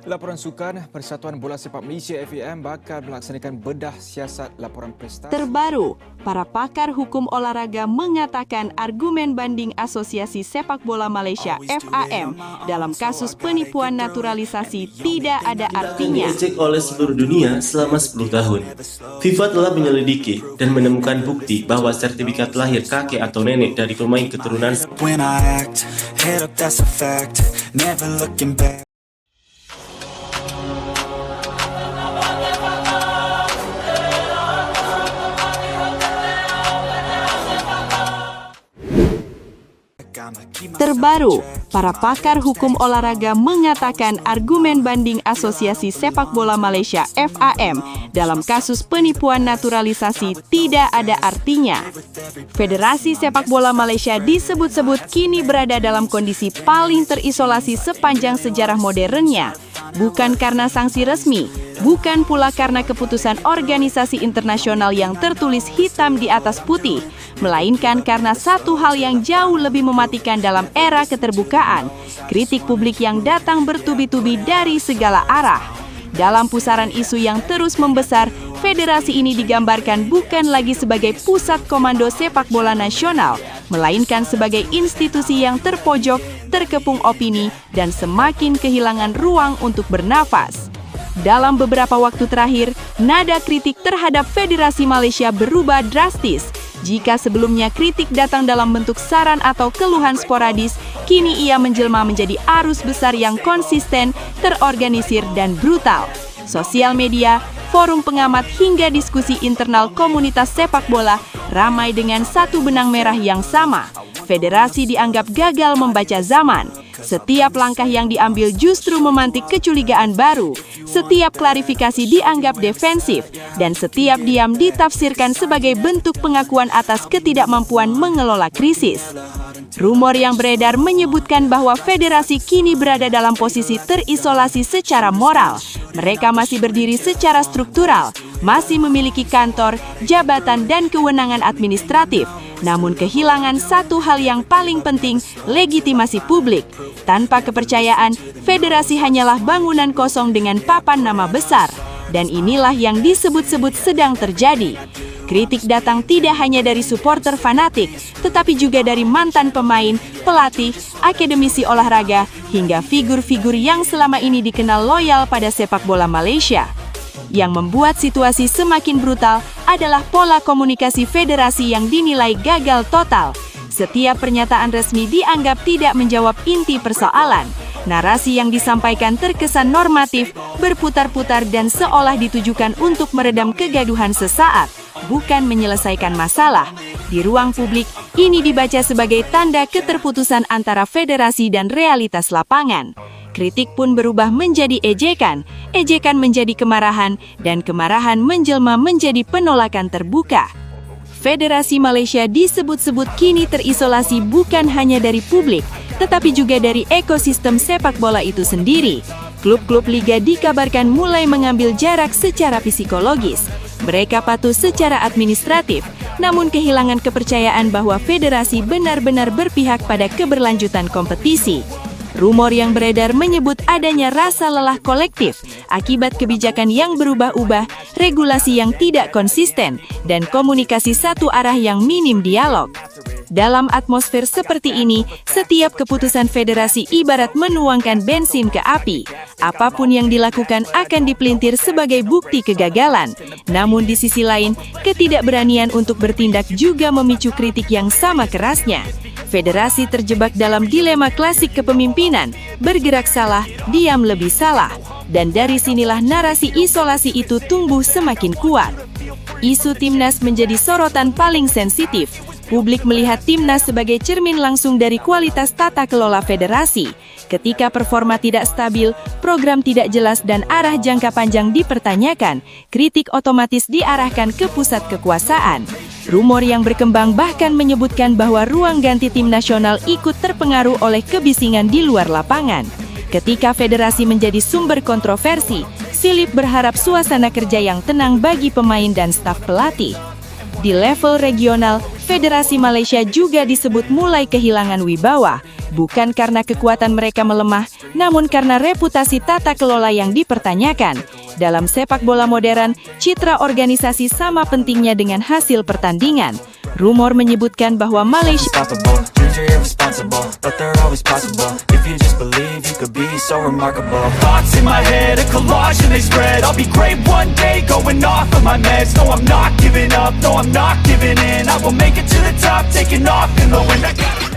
Laporan sukan, Persatuan Bola Sepak Malaysia FAM bakal melaksanakan bedah siasat laporan prestasi. Terbaru, para pakar hukum olahraga mengatakan argumen banding Asosiasi Sepak Bola Malaysia FAM dalam kasus penipuan naturalisasi tidak ada artinya. Diejek oleh seluruh dunia selama 10 tahun. FIFA telah menyelidiki dan menemukan bukti bahwa sertifikat lahir kakek atau nenek dari pemain keturunan Terbaru, para pakar hukum olahraga mengatakan argumen banding Asosiasi Sepak Bola Malaysia FAM dalam kasus penipuan naturalisasi tidak ada artinya. Federasi Sepak Bola Malaysia disebut-sebut kini berada dalam kondisi paling terisolasi sepanjang sejarah modernnya. Bukan karena sanksi resmi, bukan pula karena keputusan organisasi internasional yang tertulis hitam di atas putih, melainkan karena satu hal yang jauh lebih mematikan dalam era keterbukaan, kritik publik yang datang bertubi-tubi dari segala arah. Dalam pusaran isu yang terus membesar, federasi ini digambarkan bukan lagi sebagai pusat komando sepak bola nasional, melainkan sebagai institusi yang terpojok, terkepung opini, dan semakin kehilangan ruang untuk bernafas. Dalam beberapa waktu terakhir, nada kritik terhadap Federasi Malaysia berubah drastis. Jika sebelumnya kritik datang dalam bentuk saran atau keluhan sporadis, kini ia menjelma menjadi arus besar yang konsisten, terorganisir, dan brutal. Sosial media, forum pengamat hingga diskusi internal komunitas sepak bola ramai dengan satu benang merah yang sama. Federasi dianggap gagal membaca zaman. Setiap langkah yang diambil justru memantik kecurigaan baru. Setiap klarifikasi dianggap defensif, dan setiap diam ditafsirkan sebagai bentuk pengakuan atas ketidakmampuan mengelola krisis. Rumor yang beredar menyebutkan bahwa federasi kini berada dalam posisi terisolasi secara moral. Mereka masih berdiri secara struktural, masih memiliki kantor, jabatan, dan kewenangan administratif, namun kehilangan satu hal yang paling penting, legitimasi publik. Tanpa kepercayaan, federasi hanyalah bangunan kosong dengan papan nama besar. Dan inilah yang disebut-sebut sedang terjadi. Kritik datang tidak hanya dari supporter fanatik, tetapi juga dari mantan pemain, pelatih, akademisi olahraga, hingga figur-figur yang selama ini dikenal loyal pada sepak bola Malaysia. Yang membuat situasi semakin brutal adalah pola komunikasi federasi yang dinilai gagal total. Setiap pernyataan resmi dianggap tidak menjawab inti persoalan. Narasi yang disampaikan terkesan normatif, berputar-putar dan seolah ditujukan untuk meredam kegaduhan sesaat, bukan menyelesaikan masalah. Di ruang publik, ini dibaca sebagai tanda keterputusan antara federasi dan realitas lapangan. Kritik pun berubah menjadi ejekan, ejekan menjadi kemarahan, dan kemarahan menjelma menjadi penolakan terbuka. Federasi Malaysia disebut-sebut kini terisolasi bukan hanya dari publik, tetapi juga dari ekosistem sepak bola itu sendiri. Klub-klub liga dikabarkan mulai mengambil jarak secara psikologis. Mereka patuh secara administratif, namun kehilangan kepercayaan bahwa federasi benar-benar berpihak pada keberlanjutan kompetisi. Rumor yang beredar menyebut adanya rasa lelah kolektif akibat kebijakan yang berubah-ubah, regulasi yang tidak konsisten, dan komunikasi satu arah yang minim dialog. Dalam atmosfer seperti ini, setiap keputusan federasi ibarat menuangkan bensin ke api. Apapun yang dilakukan akan dipelintir sebagai bukti kegagalan. Namun di sisi lain, ketidakberanian untuk bertindak juga memicu kritik yang sama kerasnya. Federasi terjebak dalam dilema klasik kepemimpinan, bergerak salah, diam lebih salah. Dan dari sinilah narasi isolasi itu tumbuh semakin kuat. Isu timnas menjadi sorotan paling sensitif. Publik melihat timnas sebagai cermin langsung dari kualitas tata kelola federasi. Ketika performa tidak stabil, program tidak jelas dan arah jangka panjang dipertanyakan, kritik otomatis diarahkan ke pusat kekuasaan. Rumor yang berkembang bahkan menyebutkan bahwa ruang ganti tim nasional ikut terpengaruh oleh kebisingan di luar lapangan. Ketika federasi menjadi sumber kontroversi, Silip berharap suasana kerja yang tenang bagi pemain dan staf pelatih. Di level regional, Federasi Malaysia juga disebut mulai kehilangan wibawa, bukan karena kekuatan mereka melemah, namun karena reputasi tata kelola yang dipertanyakan. Dalam sepak bola modern, citra organisasi sama pentingnya dengan hasil pertandingan. Rumor menyebutkan bahwa Malaysia irresponsible, but they're always possible. If you just believe, you could be so remarkable. Thoughts in my head, a collage and they spread. I'll be great one day, going off of my meds. No, I'm not giving up, no, I'm not giving in. I will make it to the top, taking off in the wind.